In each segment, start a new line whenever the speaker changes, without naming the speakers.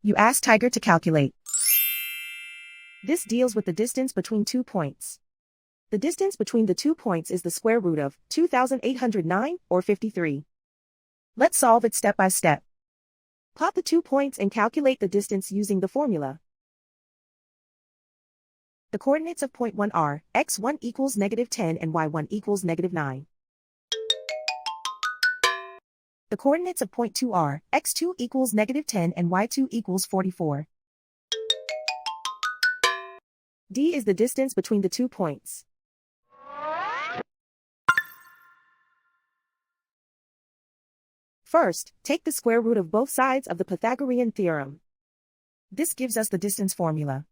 You ask Tiger to calculate. This deals with the distance between 2 points. The distance between the 2 points is the square root of 2,809 or 53. Let's solve it step by step. Plot the 2 points and calculate the distance using the formula. The coordinates of point 1 are x1 equals -10 and y1 equals -9. The coordinates of point 2 are x2 equals -10 and y2 equals 44. D is the distance between the 2 points. First, take the square root of both sides of the Pythagorean theorem. This gives us the distance formula.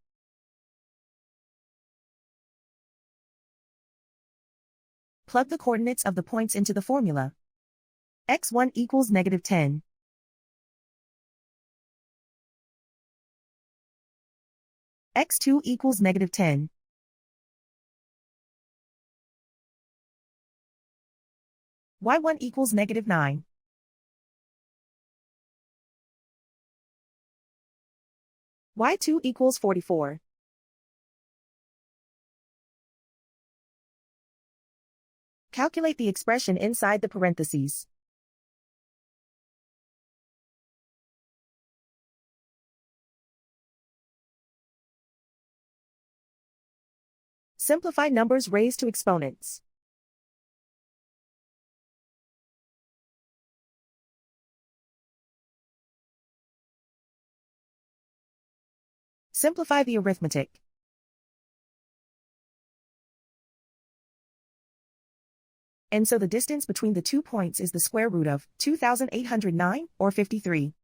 Plug the coordinates of the points into the formula. x1 equals -10. x2 equals -10. y1 equals -9. y2 equals 44. Calculate the expression inside the parentheses. Simplify numbers raised to exponents. Simplify the arithmetic. And so the distance between the 2 points is the square root of 2,809 or 53.